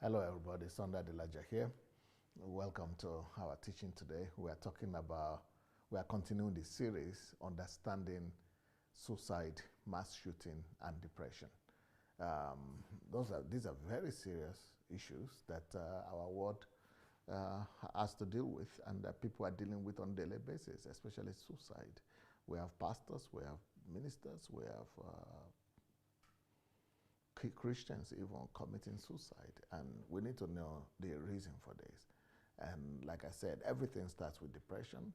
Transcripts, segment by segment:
Hello everybody, it's Adelaja here. Welcome to our teaching today. We are continuing the series, Understanding Suicide, Mass Shooting, and Depression. These are very serious issues that our world has to deal with and that people are dealing with on a daily basis, especially suicide. We have pastors, we have ministers, we have Christians even committing suicide, and we need to know the reason for this. And like I said, everything starts with depression,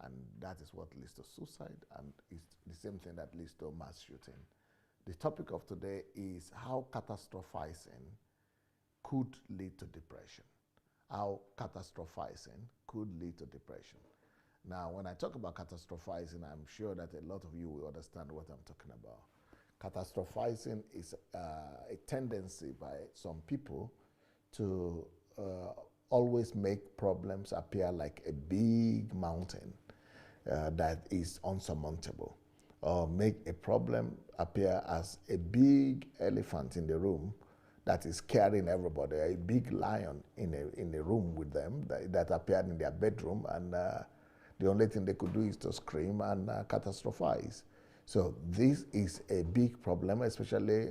and that is what leads to suicide, and it's the same thing that leads to mass shooting. The topic of today is how catastrophizing could lead to depression. How catastrophizing could lead to depression. Now, when I talk about catastrophizing, I'm sure that a lot of you will understand what I'm talking about. Catastrophizing is a tendency by some people to always make problems appear like a big mountain that is unsurmountable, or make a problem appear as a big elephant in the room that is scaring everybody, a big lion in a room with them that appeared in their bedroom, and the only thing they could do is to scream and catastrophize. So this is a big problem, especially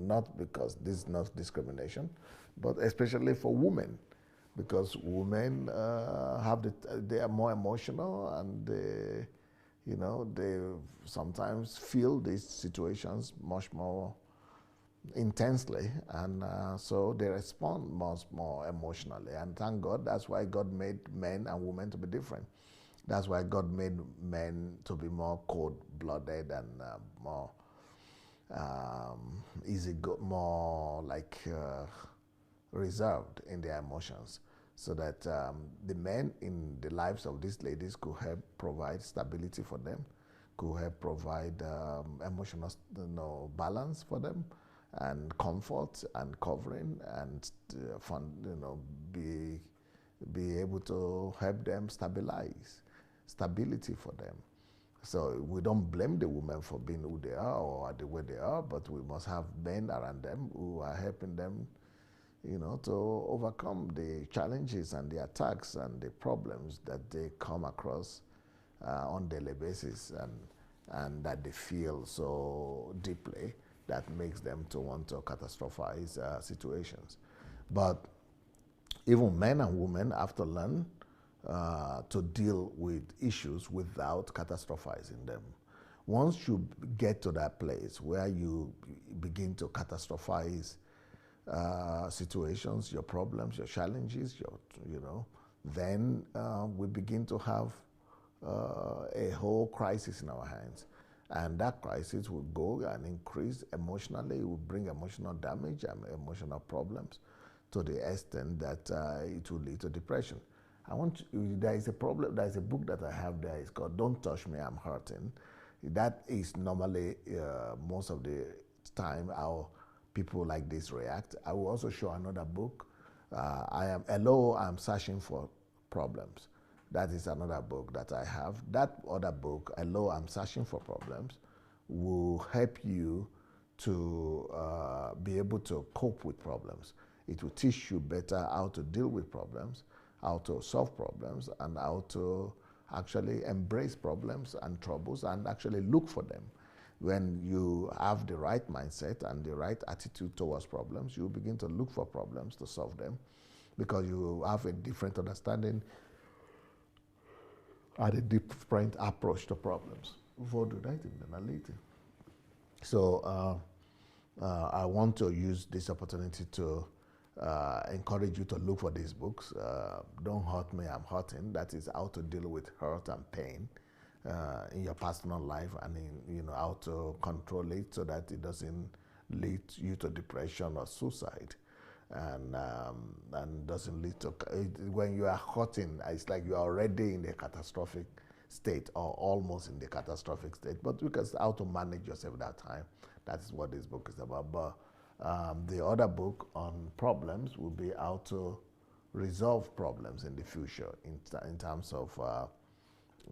not because this is not discrimination, but especially for women, because women they are more emotional, and they sometimes feel these situations much more intensely, and so they respond much more emotionally. And thank God, that's why God made men and women to be different. That's why God made men to be more cold-blooded and more more like reserved in their emotions, so that the men in the lives of these ladies could help provide stability for them, could help provide emotional balance for them, and comfort and covering, and be able to help them stability for them. So we don't blame the women for being who they are or the way they are, but we must have men around them who are helping them, to overcome the challenges and the attacks and the problems that they come across on a daily basis, and that they feel so deeply that makes them to want to catastrophize situations. But even men and women have to learn to deal with issues without catastrophizing them. Once you get to that place where you begin to catastrophize situations, your problems, your challenges, then we begin to have a whole crisis in our hands. And that crisis will go and increase emotionally. It will bring emotional damage and emotional problems to the extent that it will lead to depression. There is a problem, there is a book that I have there, it's called Don't Touch Me, I'm Hurting. That is normally, most of the time, how people like this react. I will also show another book. Hello, I'm Searching for Problems. That is another book that I have. That other book, Hello, I'm Searching for Problems, will help you to be able to cope with problems. It will teach you better how to deal with problems, how to solve problems, and how to actually embrace problems and troubles and actually look for them. When you have the right mindset and the right attitude towards problems, you begin to look for problems to solve them, because you have a different understanding and a different approach to problems. So I want to use this opportunity to encourage you to look for these books. Don't Hurt Me, I'm Hurting. That is how to deal with hurt and pain in your personal life, and how to control it so that it doesn't lead you to depression or suicide, and doesn't lead to, when you are hurting, it's like you are already in the catastrophic state or almost in the catastrophic state, but because how to manage yourself at that time. That is what this book is about. But the other book on problems will be how to resolve problems in the future in terms of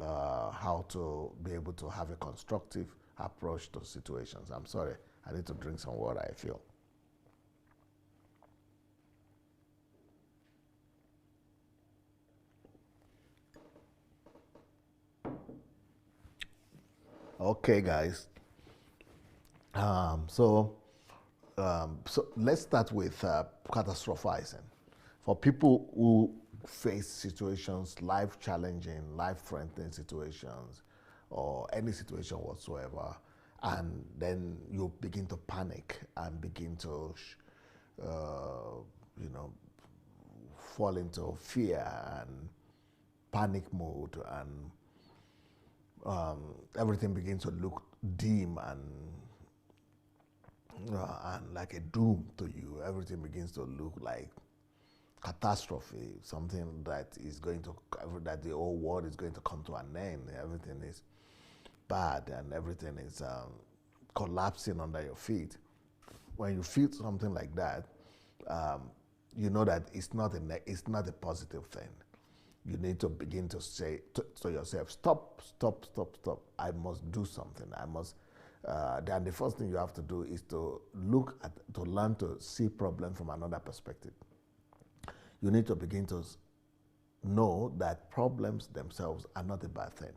how to be able to have a constructive approach to situations. I'm sorry, I need to drink some water, I feel. Okay, guys. So let's start with catastrophizing. For people who face situations, life challenging, life threatening situations, or any situation whatsoever, and then you begin to panic and begin to, you know, fall into fear and panic mode, and everything begins to look dim and like a doom to you. Everything begins to look like catastrophe, something that is going to, that the whole world is going to come to an end. Everything is bad and everything is collapsing under your feet. When you feel something like that, um, you know that it's not a positive thing. You need to begin to say to yourself, stop, stop, stop, stop. I must do something. I must. Then the first thing you have to do is to learn to see problems from another perspective. You need to begin to know that problems themselves are not a bad thing.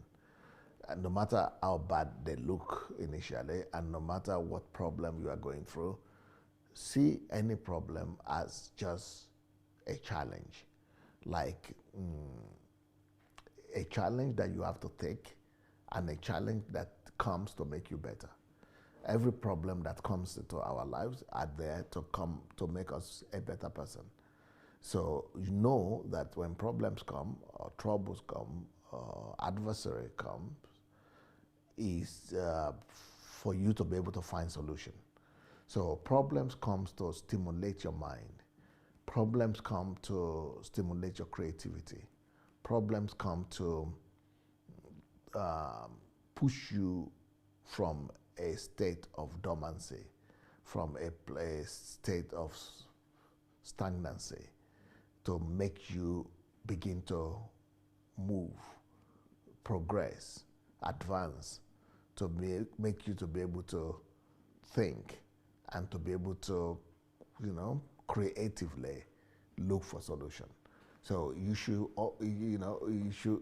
And no matter how bad they look initially, and no matter what problem you are going through, see any problem as just a challenge, like a challenge that you have to take, and a challenge that comes to make you better. Every problem that comes into our lives are there to come to make us a better person. So you know that when problems come, or troubles come, or adversary comes, is for you to be able to find solution. So problems comes to stimulate your mind. Problems come to stimulate your creativity. Problems come to push you from a state of dormancy, from a state of stagnancy, to make you begin to move, progress, advance, to make you to be able to think and to be able to, creatively look for solution. So you should,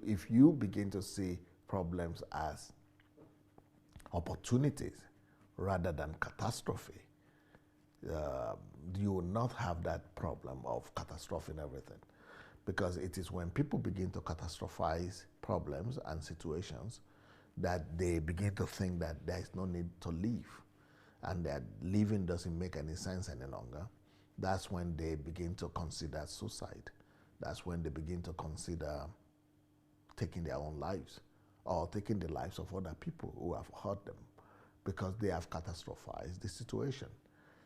if you begin to see problems as opportunities rather than catastrophe, you will not have that problem of catastrophing everything. Because it is when people begin to catastrophize problems and situations that they begin to think that there is no need to live, and that living doesn't make any sense any longer. That's when they begin to consider suicide. That's when they begin to consider taking their own lives, or taking the lives of other people who have hurt them, because they have catastrophized the situation.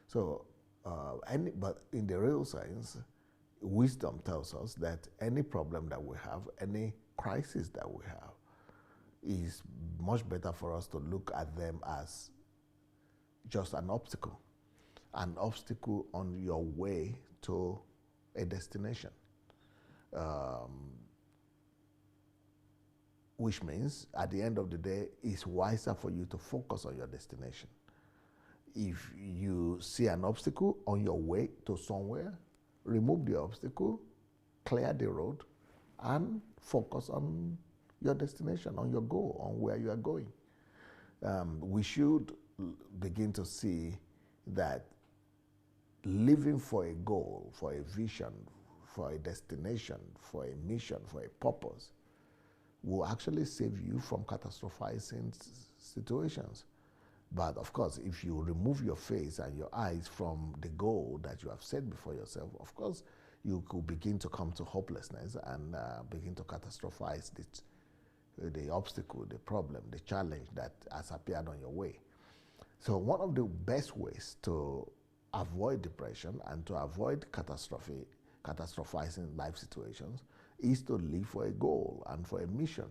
So, but in the real sense, wisdom tells us that any problem that we have, any crisis that we have, is much better for us to look at them as just an obstacle on your way to a destination. Which means at the end of the day, it's wiser for you to focus on your destination. If you see an obstacle on your way to somewhere, remove the obstacle, clear the road, and focus on your destination, on your goal, on where you are going. We should begin to see that living for a goal, for a vision, for a destination, for a mission, for a purpose, will actually save you from catastrophizing situations. But of course, if you remove your face and your eyes from the goal that you have set before yourself, of course, you could begin to come to hopelessness and begin to catastrophize the obstacle, the problem, the challenge that has appeared on your way. So one of the best ways to avoid depression and to avoid catastrophizing life situations is to live for a goal and for a mission.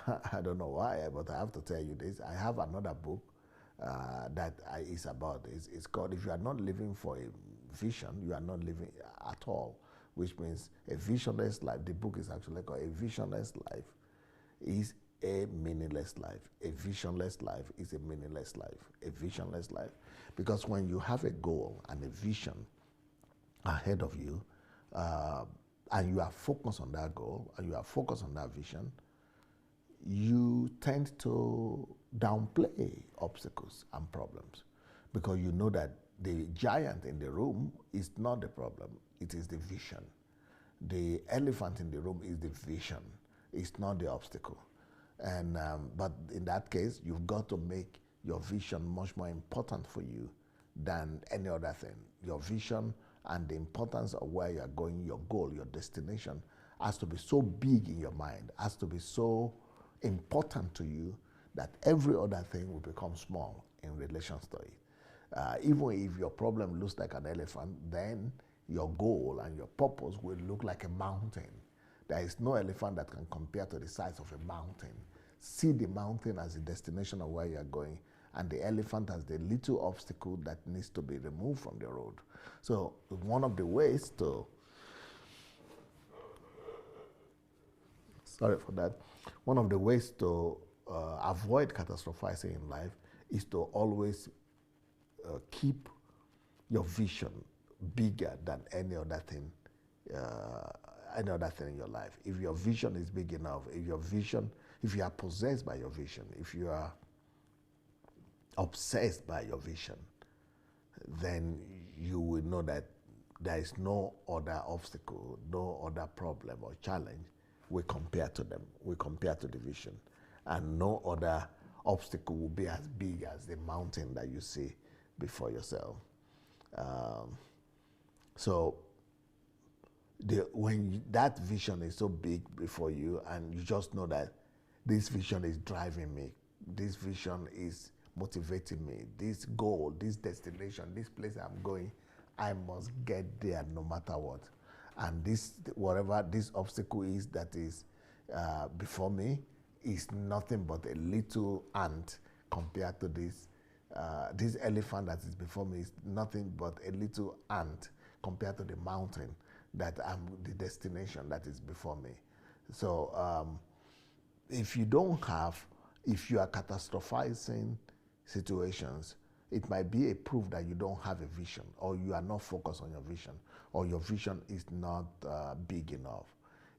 I don't know why, but I have to tell you this. I have another book that is about this. It's called "If You Are Not Living for a Vision, You Are Not Living at All," which means a visionless life. The book is actually called "A Visionless Life is a Meaningless Life." A visionless life is a meaningless life. A visionless life. Because when you have a goal and a vision ahead of you, and you are focused on that goal, and you are focused on that vision, you tend to downplay obstacles and problems because you know that the giant in the room is not the problem, it is the vision. The elephant in the room is the vision, it's not the obstacle. And but in that case, you've got to make your vision much more important for you than any other thing. Your vision and the importance of where you're going, your goal, your destination, has to be so big in your mind, has to be so important to you that every other thing will become small in relation to it. Even if your problem looks like an elephant, then your goal and your purpose will look like a mountain. There is no elephant that can compare to the size of a mountain. See the mountain as the destination of where you're going, and the elephant as the little obstacle that needs to be removed from the road. So one of the ways to, sorry for that, one of the ways to avoid catastrophizing in life is to always keep your vision bigger than any other thing in your life. If your vision is big enough, if you are possessed by your vision, if you are obsessed by your vision, then you will know that there is no other obstacle, no other problem or challenge we compare to them, we compare to the vision. And no other obstacle will be as big as the mountain that you see before yourself. So when that vision is so big before you and you just know that this vision is driving me, this vision is motivating me, this goal, this destination, this place I'm going, I must get there no matter what. And this, whatever this obstacle is that is before me, is nothing but a little ant compared to this. This elephant that is before me is nothing but a little ant compared to the mountain that I'm the destination that is before me. So if you are catastrophizing situations, it might be a proof that you don't have a vision, or you are not focused on your vision, or your vision is not big enough.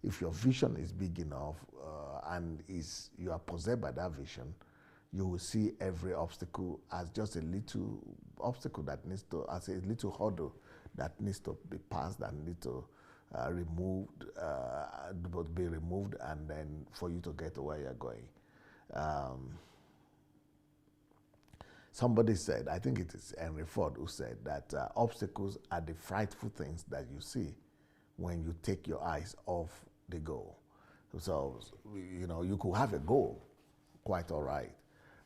If your vision is big enough and you are possessed by that vision, you will see every obstacle as just a little obstacle that needs to, as a little hurdle that needs to be passed and needs to be removed, and then for you to get to where you're going. Somebody said, I think it is Henry Ford who said that obstacles are the frightful things that you see when you take your eyes off the goal. So, you could have a goal, quite all right,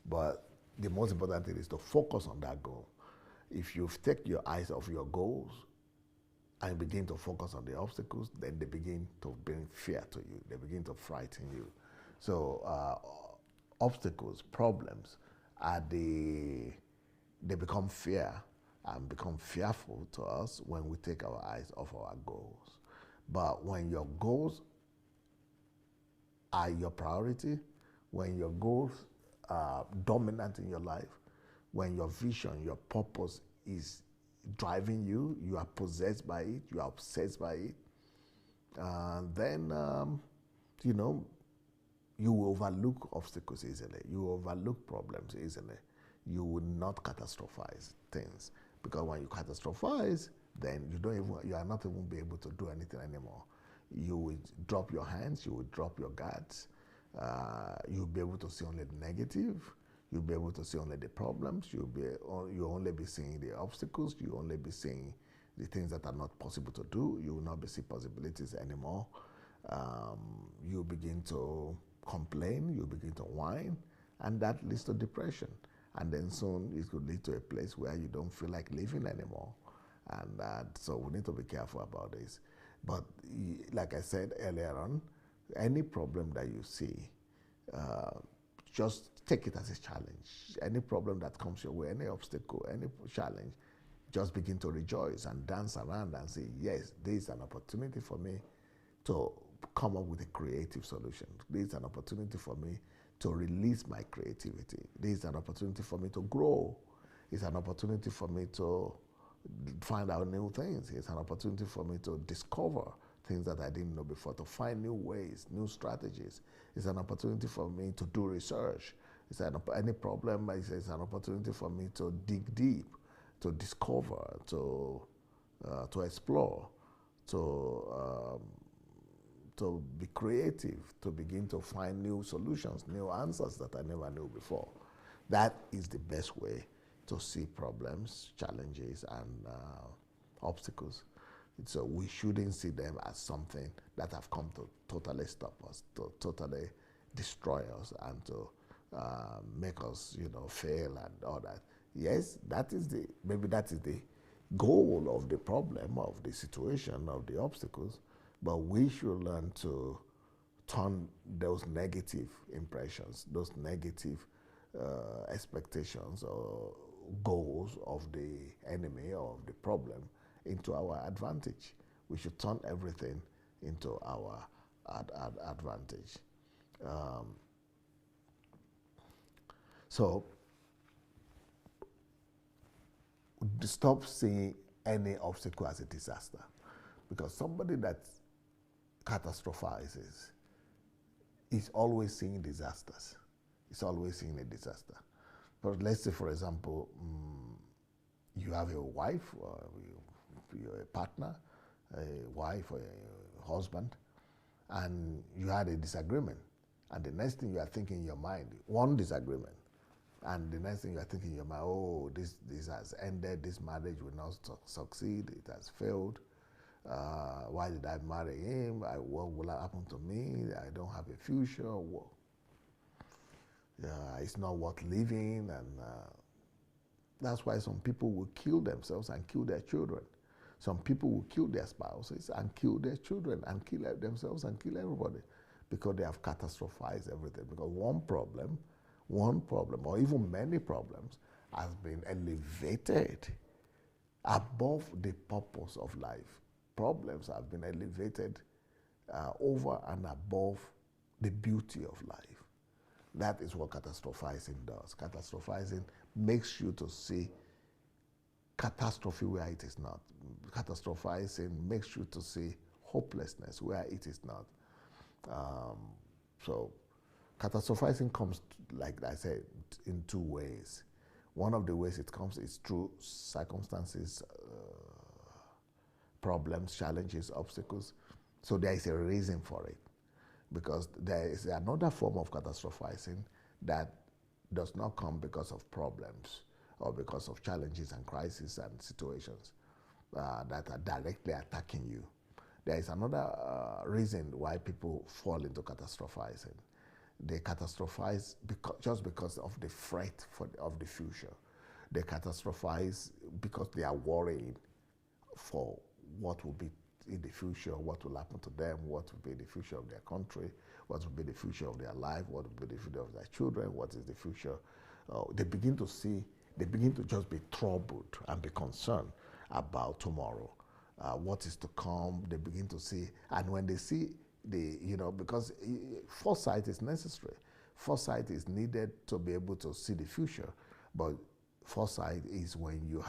but the most important thing is to focus on that goal. If you take your eyes off your goals and begin to focus on the obstacles, then they begin to bring fear to you. They begin to frighten you. So obstacles, problems, they become fear and become fearful to us when we take our eyes off our goals. But when your goals are your priority, when your goals are dominant in your life, when your vision, your purpose is driving you, you are possessed by it, you are obsessed by it, then you will overlook obstacles easily. You will overlook problems easily. You will not catastrophize things, because when you catastrophize, then you are not even be able to do anything anymore. You will drop your hands. You will drop your guards. You'll be able to see only the negative. You'll be able to see only the problems. You'll only be seeing the obstacles. You'll only be seeing the things that are not possible to do. You will not be seeing possibilities anymore. You begin to complain. You begin to whine, and that leads to depression. And then soon it could lead to a place where you don't feel like living anymore. And so we need to be careful about this. But like I said earlier on, any problem that you see, just take it as a challenge. Any problem that comes your way, any obstacle, any challenge, just begin to rejoice and dance around and say, yes, this is an opportunity for me to come up with a creative solution. This is an opportunity for me to release my creativity. This is an opportunity for me to grow. It's an opportunity for me to find out new things. It's an opportunity for me to discover things that I didn't know before, to find new ways, new strategies. It's an opportunity for me to do research, Any problem is an opportunity for me to dig deep, to discover, to explore, to to be creative, to begin to find new solutions, new answers that I never knew before. That is the best way to see problems, challenges, and obstacles. So we shouldn't see them as something that have come to totally stop us, to totally destroy us, and to make us, fail and all that. Yes, maybe that is the goal of the problem, of the situation, of the obstacles, but we should learn to turn those negative impressions, those negative expectations or goals of the enemy or of the problem into our advantage. We should turn everything into our advantage. So stop seeing any obstacle as a disaster, because somebody that catastrophizes is always seeing disasters. It's always seeing a disaster. But let's say, for example, you have a wife, or you're a partner, a wife or a husband, and you had a disagreement. And the next thing you are thinking in your mind, one disagreement, and the next thing you are thinking in your mind, oh, this has ended, this marriage will not succeed, it has failed. Why did I marry him? What will happen to me? I don't have a future. It's not worth living, and that's why some people will kill themselves and kill their children. Some people will kill their spouses and kill their children and kill themselves and kill everybody, because they have catastrophized everything. Because one problem, or even many problems, has been elevated above the purpose of life. Problems have been elevated over and above the beauty of life. That is what catastrophizing does. Catastrophizing makes you to see catastrophe where it is not. Catastrophizing makes you to see hopelessness where it is not. So catastrophizing comes, like I said, in two ways. One of the ways it comes is through circumstances, problems, challenges, obstacles. So there is a reason for it. Because there is another form of catastrophizing that does not come because of problems or because of challenges and crises and situations that are directly attacking you. There is another reason why people fall into catastrophizing. They catastrophize just because of the threat of the future. They catastrophize because they are worried for what will be in the future, what will happen to them, what will be the future of their country, what will be the future of their life, what will be the future of their children, what is the future. They begin to just be troubled and be concerned about tomorrow, what is to come. They begin to see, and when they see because foresight is necessary. Foresight is needed to be able to see the future, but foresight is when you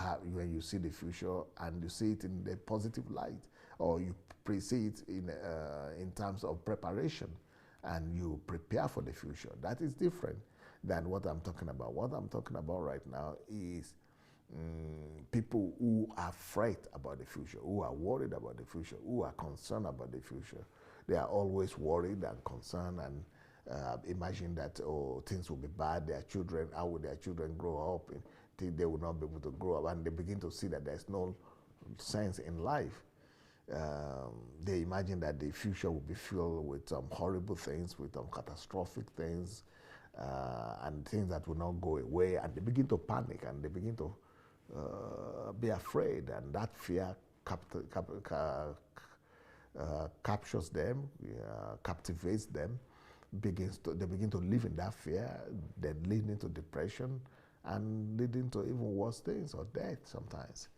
see the future and you see it in a positive light, or you see it in terms of preparation, and you prepare for the future. That is different than what I'm talking about. What I'm talking about right now is people who are afraid about the future, who are worried about the future, who are concerned about the future. They are always worried and concerned and imagine that, things will be bad. Their children, how will their children grow up? They will not be able to grow up, and they begin to see that there's no sense in life. They imagine that the future will be filled with horrible things, with catastrophic things, and things that will not go away, and they begin to panic, and they begin to be afraid, and that fear captures them, captivates them. They begin to live in that fear, then leading to depression, and leading to even worse things, or death sometimes.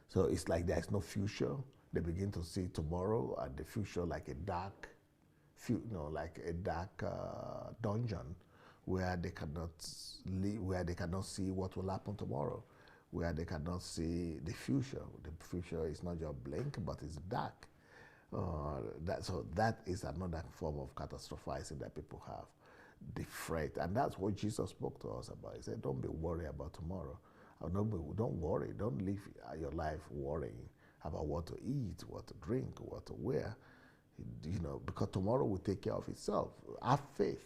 So it's like there's no future. They begin to see tomorrow and the future like a dark, dungeon where they cannot live, where they cannot see what will happen tomorrow, where they cannot see the future. The future is not just blank, but it's dark. So that is another form of catastrophizing that people have, the fret. And that's what Jesus spoke to us about. He said, don't be worried about tomorrow. Or don't worry. Don't live your life worrying about what to eat, what to drink, what to wear. Because tomorrow will take care of itself. Have faith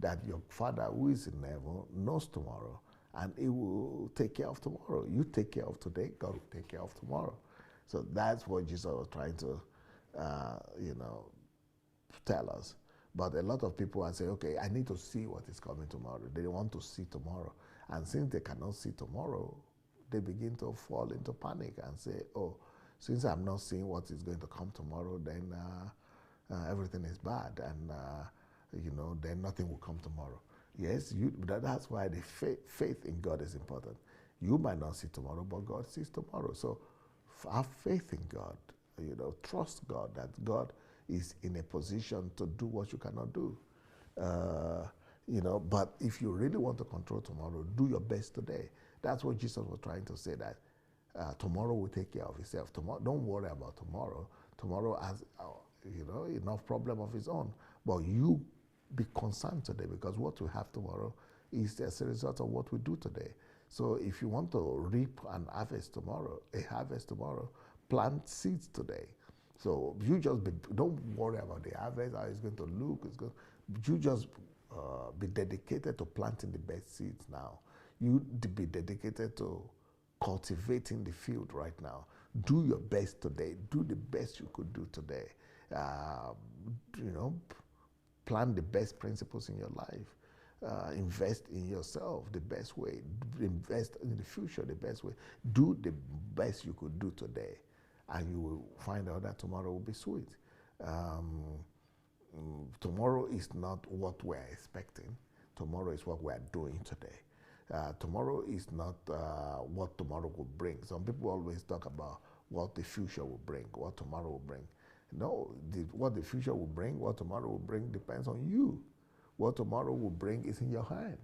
that your Father who is in heaven knows tomorrow, and He will take care of tomorrow. You take care of today, God will take care of tomorrow. So that's what Jesus was trying to, tell us. But a lot of people are saying, okay, I need to see what is coming tomorrow. They want to see tomorrow. And since they cannot see tomorrow, they begin to fall into panic and say, oh, since I'm not seeing what is going to come tomorrow, then everything is bad, and then nothing will come tomorrow. Yes, that's why the faith in God is important. You might not see tomorrow, but God sees tomorrow. So have faith in God. Trust God that God is in a position to do what you cannot do. But if you really want to control tomorrow, do your best today. That's what Jesus was trying to say, that tomorrow will take care of itself. Tomorrow, don't worry about tomorrow. Tomorrow has enough problem of its own. But you be concerned today, because what we have tomorrow is as a result of what we do today. So if you want to reap and harvest tomorrow, plant seeds today. So you just don't worry about the harvest, how it's going to look. You just be dedicated to planting the best seeds now. You be dedicated to cultivating the field right now. Do your best today. Do the best you could do today. Plan the best principles in your life. Invest in yourself the best way. Invest in the future the best way. Do the best you could do today, and you will find out that tomorrow will be sweet. Tomorrow is not what we're expecting. Tomorrow is what we're doing today. Tomorrow is not what tomorrow will bring. Some people always talk about what the future will bring, what tomorrow will bring. No, what the future will bring, what tomorrow will bring depends on you. What tomorrow will bring is in your hand.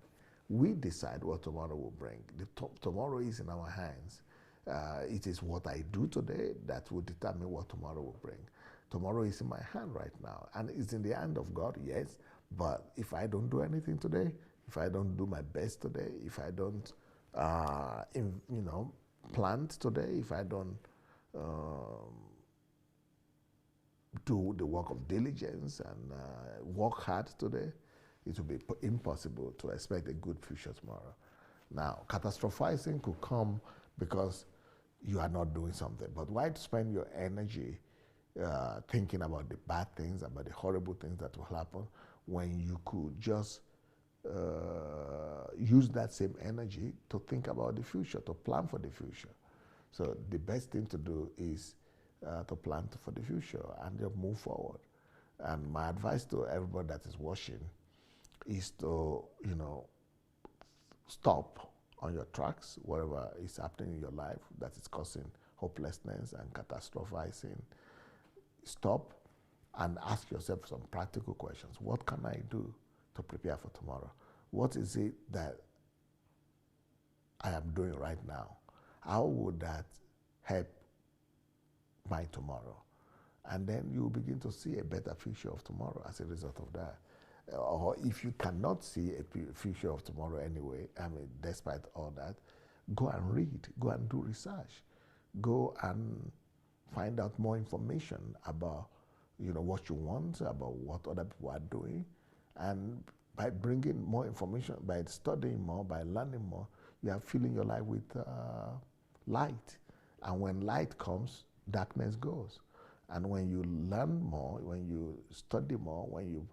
We decide what tomorrow will bring. Tomorrow is in our hands. It is what I do today that will determine what tomorrow will bring. Tomorrow is in my hand right now, and it's in the hand of God, yes. But if I don't do anything today, if I don't do my best today, if I don't, plant today, if I don't do the work of diligence and work hard today, it will be impossible to expect a good future tomorrow. Now, catastrophizing could come because you are not doing something. But why spend your energy thinking about the bad things, about the horrible things that will happen, when you could just use that same energy to think about the future, to plan for the future? So the best thing to do is to plan for the future and just move forward. And my advice to everybody that is watching is to, stop on your tracks, whatever is happening in your life that is causing hopelessness and catastrophizing. Stop and ask yourself some practical questions. What can I do to prepare for tomorrow? What is it that I am doing right now? How would that help my tomorrow? And then you begin to see a better future of tomorrow as a result of that. Or if you cannot see a future of tomorrow anyway, despite all that, go and read, go and do research, go and find out more information about, what you want, about what other people are doing. And by bringing more information, by studying more, by learning more, you are filling your life with light. And when light comes, darkness goes. And when you learn more, when you study more, when you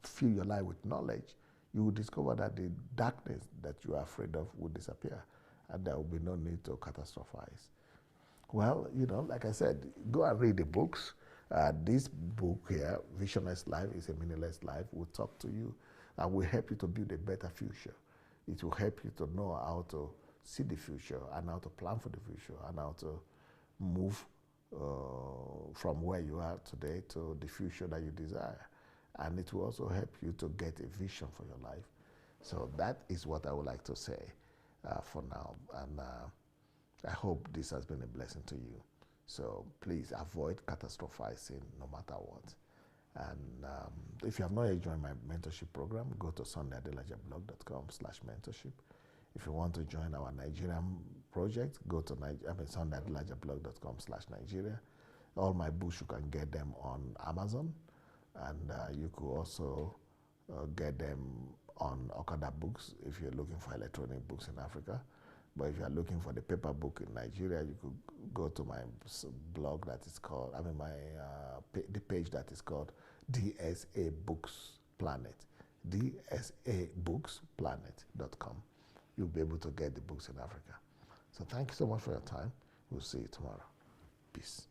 fill your life with knowledge, you will discover that the darkness that you are afraid of will disappear, and there will be no need to catastrophize. Well, like I said, go and read the books. This book here, Visionless Life is a Meaningless Life, will talk to you and will help you to build a better future. It will help you to know how to see the future and how to plan for the future and how to move from where you are today to the future that you desire. And it will also help you to get a vision for your life. So that is what I would like to say for now. And I hope this has been a blessing to you. So please avoid catastrophizing no matter what. And if you have not yet joined my mentorship program, go to sundayadelajablog.com/mentorship. If you want to join our Nigerian project, go to sundayadelajablog.com/Nigeria. All my books, you can get them on Amazon, and you could also get them on Okada Books if you're looking for electronic books in Africa. But if you are looking for the paper book in Nigeria, you could go to my blog that is called, the page that is called DSA Books Planet, dsabooksplanet.com. You'll be able to get the books in Africa. So thank you so much for your time. We'll see you tomorrow. Peace.